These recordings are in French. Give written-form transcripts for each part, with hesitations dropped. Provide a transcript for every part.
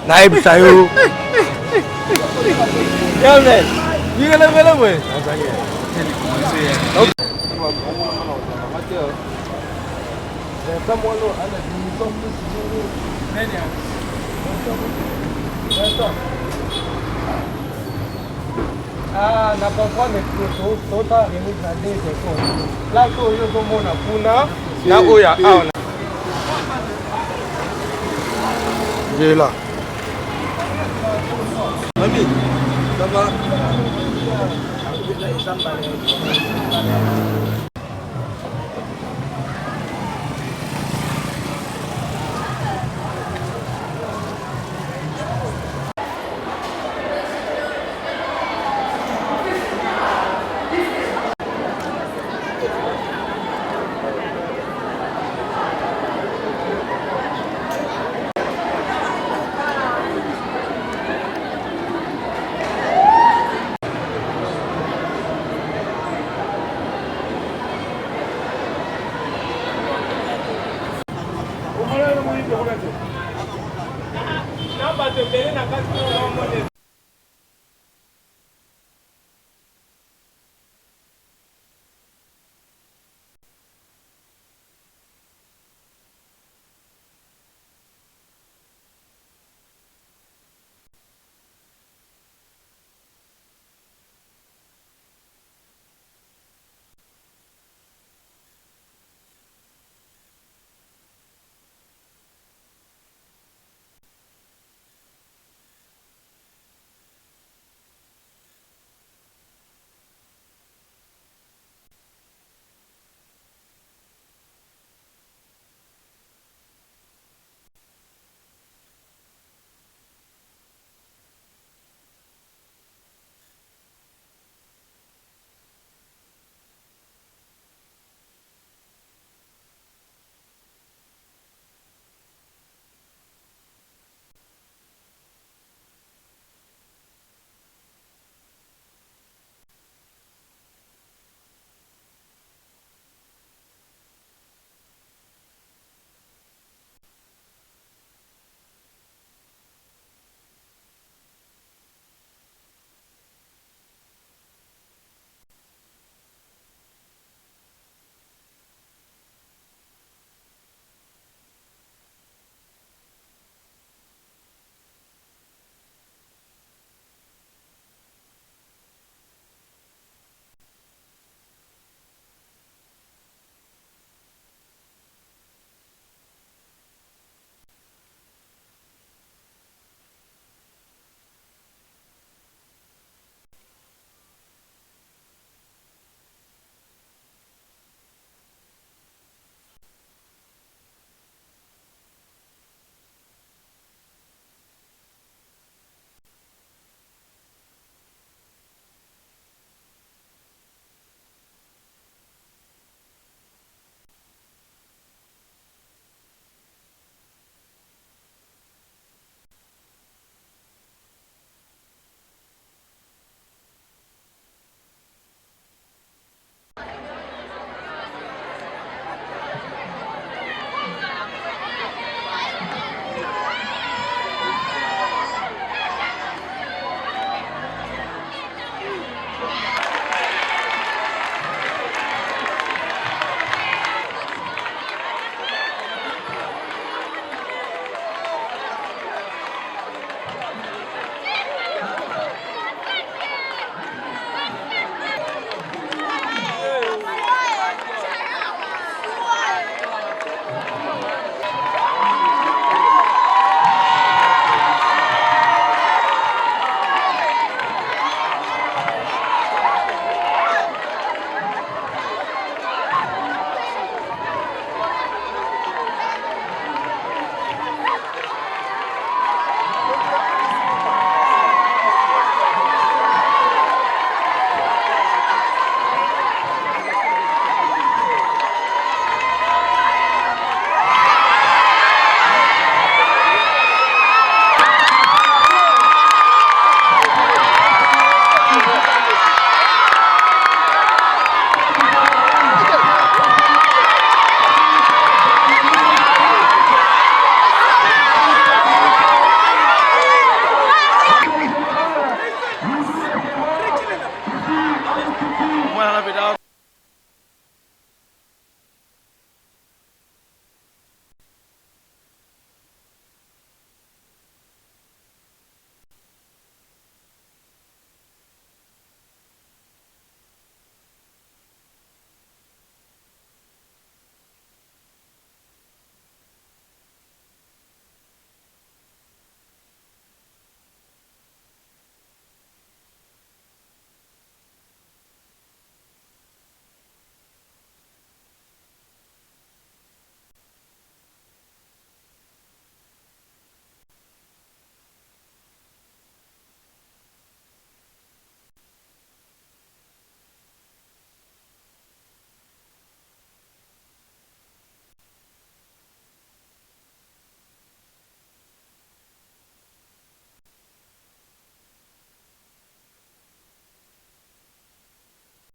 Naib sayo. Yamen. You gonna go away? Ah, na kwa mekruto, tota remove na date ko. La ko yo ko mona puna na oya aona. Jela. Mami, ça va?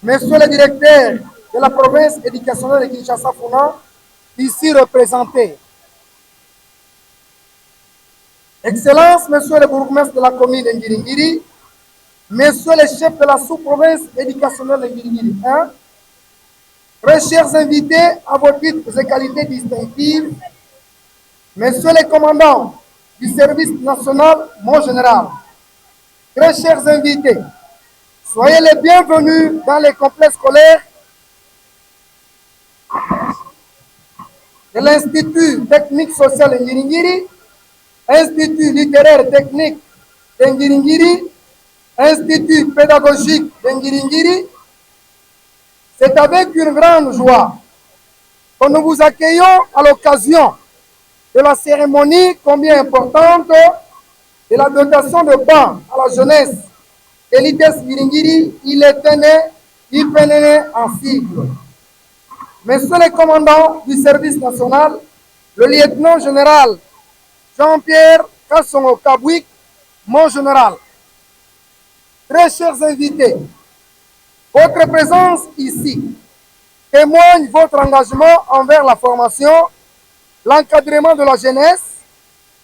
Monsieur le directeur de la province éducationnelle de Kinshasa-Founan, ici représenté. Excellence, Monsieur le bourgmestre de la commune de Ngiringiri, Monsieur le chef de la sous-province éducationnelle de Ngiringiri 1, très chers invités à vos titres et qualités distinctives, Messieurs les commandants du service national, mon général, très chers invités, soyez les bienvenus dans les complexes scolaires de l'Institut technique social de Ngiringiri, Institut littéraire technique de Ngiringiri, Institut pédagogique de Ngiringiri. C'est avec une grande joie que nous vous accueillons à l'occasion de la cérémonie combien importante de la dotation de banc à la jeunesse de l'ITES Ngiringiri, il est né, il pénéné en sigle. Monsieur le commandant du service national, le lieutenant général Jean-Pierre Kassongo Kabouik, mon général. Très chers invités, votre présence ici témoigne votre engagement envers la formation, l'encadrement de la jeunesse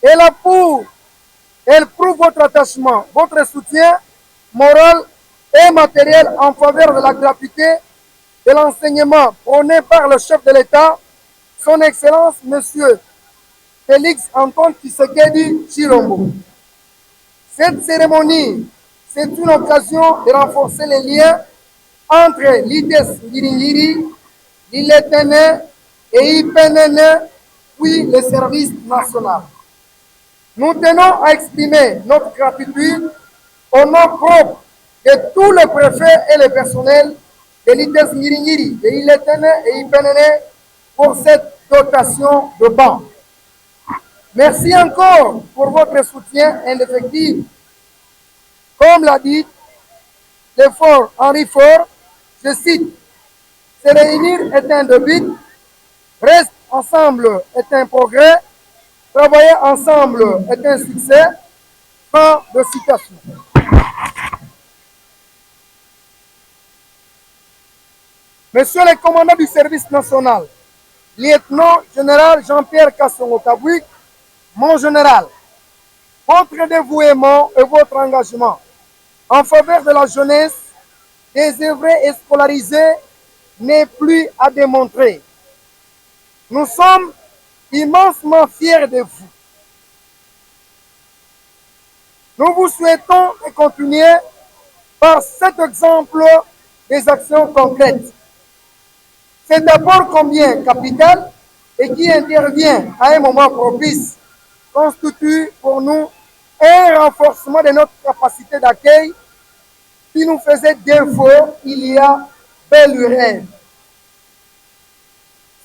et elle prouve votre attachement, votre soutien moral et matériel en faveur de la gratuité de l'enseignement prôné par le chef de l'État, son Excellence, Monsieur Félix Antoine Tshisekedi Tshilombo. Cette cérémonie, c'est une occasion de renforcer les liens entre l'ITES Ngiringiri, l'ILETENE et IPNN, puis le service national. Nous tenons à exprimer notre gratitude au nom propre de tous les préfets et les personnels de l'ITES Ngiringiri, de l'ILETENE et IPNN pour cette dotation de banc. Merci encore pour votre soutien indéfectible. Comme l'a dit l'effort Henri Ford, je cite, se réunir est un début, reste ensemble est un progrès, travailler ensemble est un succès. Fin de citation. Monsieur le commandant du service national, lieutenant général Jean-Pierre Kassongo Kabouik, mon général, votre dévouement et votre engagement en faveur de la jeunesse désœuvrée et scolarisée n'est plus à démontrer. Nous sommes immensement fiers de vous. Nous vous souhaitons de continuer par cet exemple des actions concrètes. Cet apport combien capital et qui intervient à un moment propice constitue pour nous un renforcement de notre capacité d'accueil qui nous faisait défaut il y a belle lurette.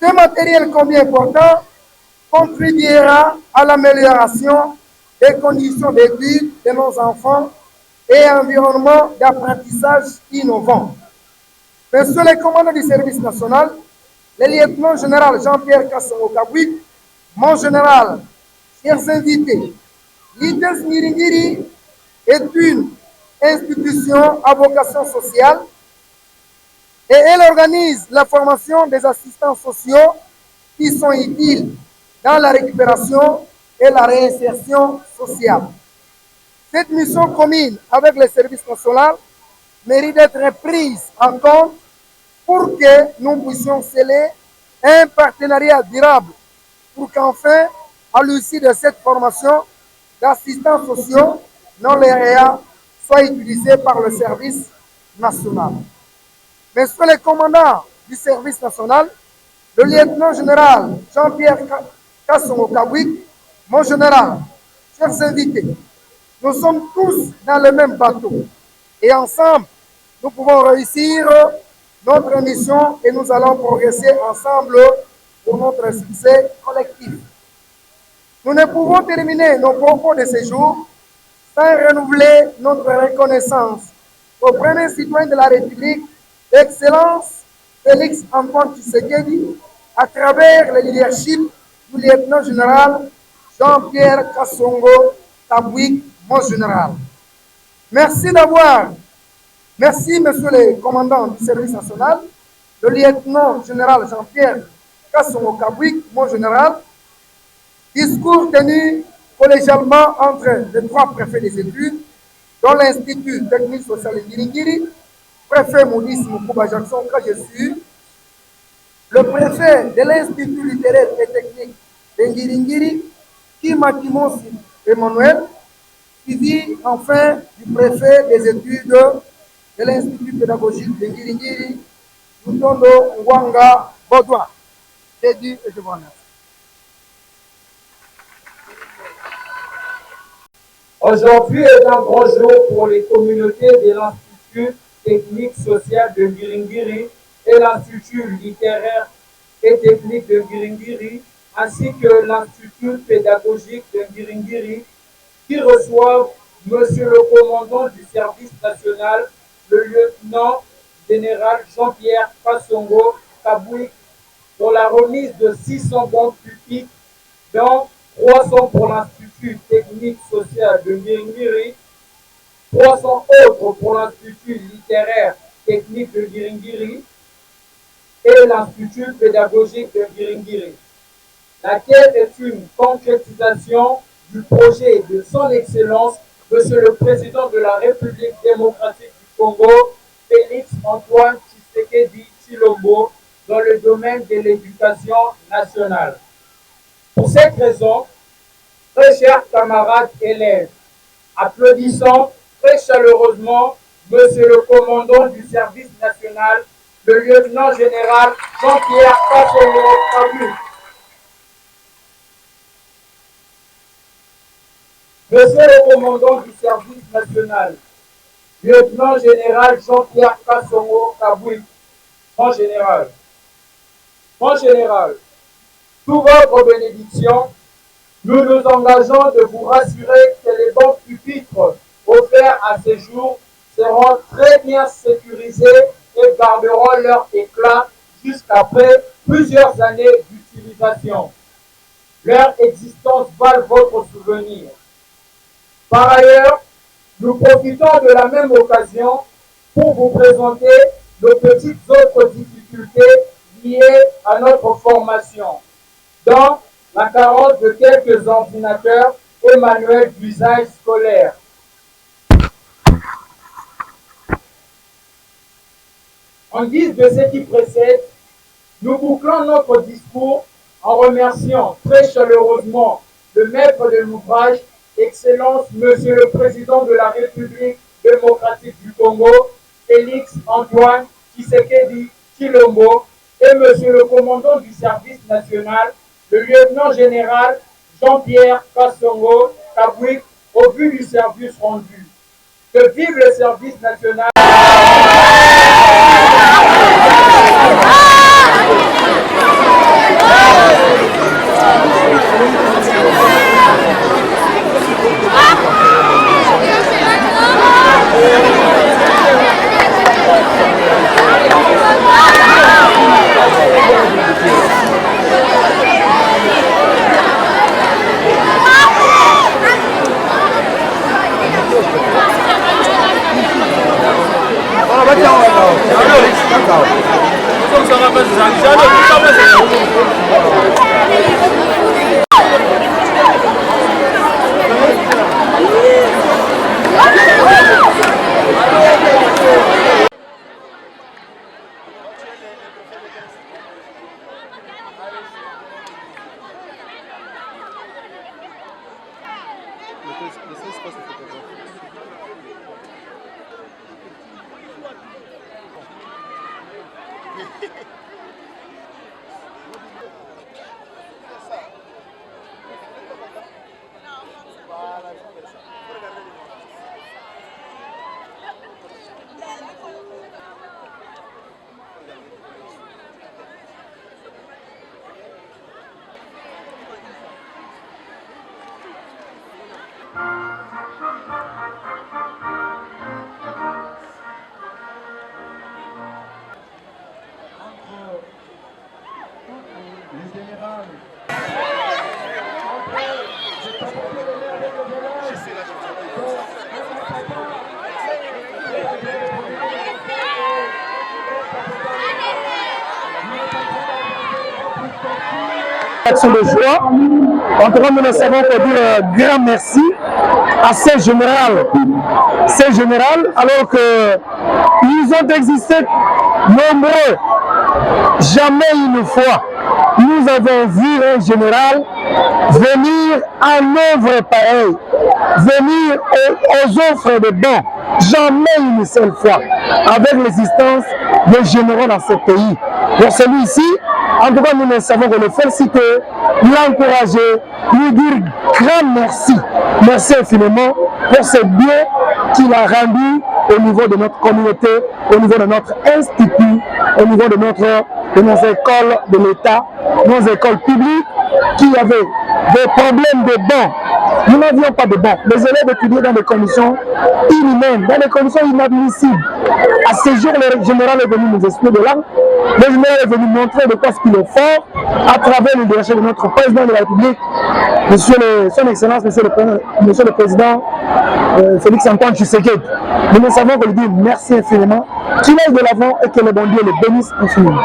Ce matériel combien important contribuera à l'amélioration des conditions d'études de nos enfants et un environnement d'apprentissage innovant. Monsieur le commandant du service national, le lieutenant général Jean-Pierre Kassongo Kabouik, mon général, chers invités, l'ITES Ngiringiri est une institution à vocation sociale et elle organise la formation des assistants sociaux qui sont utiles dans la récupération et la réinsertion sociale. Cette mission commune avec le service national mérite d'être prise en compte pour que nous puissions sceller un partenariat durable pour qu'enfin, à l'issue de cette formation d'assistants sociaux, nos lauréats soient utilisés par le service national. Monsieur le commandant du service national, le lieutenant général Jean-Pierre Kassongo Kabouik, mon général, chers invités, nous sommes tous dans le même bateau et ensemble, nous pouvons réussir notre mission et nous allons progresser ensemble pour notre succès collectif. Nous ne pouvons terminer nos propos de ce jour sans renouveler notre reconnaissance au premier citoyen de la République, Excellence Félix Antoine Tshisekedi, à travers le leadership du lieutenant général Jean-Pierre Kassongo Kabouik, mon général. Merci d'avoir Merci, monsieur le commandant du service national, le lieutenant général Jean-Pierre Kassongo Kabouik, mon général. Discours tenu collégialement entre les trois préfets des études, dont l'Institut technique social de Ngiringiri, préfet Maurice Moukouba Jackson, que je suis, le préfet de l'Institut littéraire et technique de Ngiringiri, Kimatimosi Emmanuel, suivi enfin du préfet des études de l'Institut pédagogique de Ngiringiri, Mutondo Ngwanga Baudouin. J'ai dit et je vous remercie. Aujourd'hui est un grand jour pour les communautés de l'Institut technique social de Ngiringiri et l'Institut littéraire et technique de Ngiringiri, ainsi que l'Institut pédagogique de Ngiringiri, qui reçoivent Monsieur le commandant du service national, le lieutenant général Jean-Pierre Kassongo Kabouik, pour la remise de 600 bons pupitres, dont 300 pour l'Institut technique social de Ngiringiri, 300 autres pour l'Institut littéraire technique de Ngiringiri et l'Institut pédagogique de Ngiringiri, laquelle est une concrétisation du projet de son Excellence, Monsieur le Président de la République démocratique du Congo, Félix Antoine Tshisekedi Tshilombo, dans le domaine de l'éducation nationale. Pour cette raison, très chers camarades élèves, applaudissons très chaleureusement Monsieur le commandant du service national, le lieutenant général Jean-Pierre Kassongo Kabouik. Monsieur le commandant du service national, lieutenant général Jean-Pierre Kassongo Kabouik, mon général, sous votre bénédiction, nous nous engageons de vous rassurer que les bons pupitres offerts à ce jour seront très bien sécurisés et garderont leur éclat jusqu'après plusieurs années d'utilisation. Leur existence valent votre souvenir. Par ailleurs, nous profitons de la même occasion pour vous présenter nos petites autres difficultés liées à notre formation, dont la carence de quelques ordinateurs et manuels d'usage scolaire. En guise de ce qui précède, nous bouclons notre discours en remerciant très chaleureusement le maître de l'ouvrage, Excellence Monsieur le Président de la République démocratique du Congo, Félix Antoine Tshisekedi Tshilombo, et Monsieur le commandant du service national, le lieutenant général Jean-Pierre Kassongo Kabouik, au vu du service rendu. Que vive le service national! Action de joie. En tout cas, nous ne savons pas dire grand merci à ces généraux. Ces généraux, alors qu'ils ont existé nombreux. Jamais une fois, nous avons vu un général venir en œuvre pareille, venir aux offres de bons. Jamais une seule fois, avec l'existence des généraux dans ce pays. Pour celui-ci, en tout cas, nous ne savons que le féliciter, l'encourager, lui dire grand merci. Merci infiniment pour ce bien qu'il a rendu au niveau de notre communauté, au niveau de notre institut, au niveau de nos écoles de l'État, nos écoles publiques qui avaient des problèmes de bancs. Nous n'avions pas de bancs. Les élèves étudiaient dans des conditions inhumaines, dans des conditions inadmissibles. À ce jour, le général est venu nous expliquer de là. Le général est venu montrer de quoi ce qu'il est fort à travers le leadership de notre président de la République, son Excellence, Monsieur le Président Félix Antoine Tshisekedi. Nous ne savons que lui dire merci infiniment, qu'il aille de l'avant et que le bon Dieu le bénisse infiniment.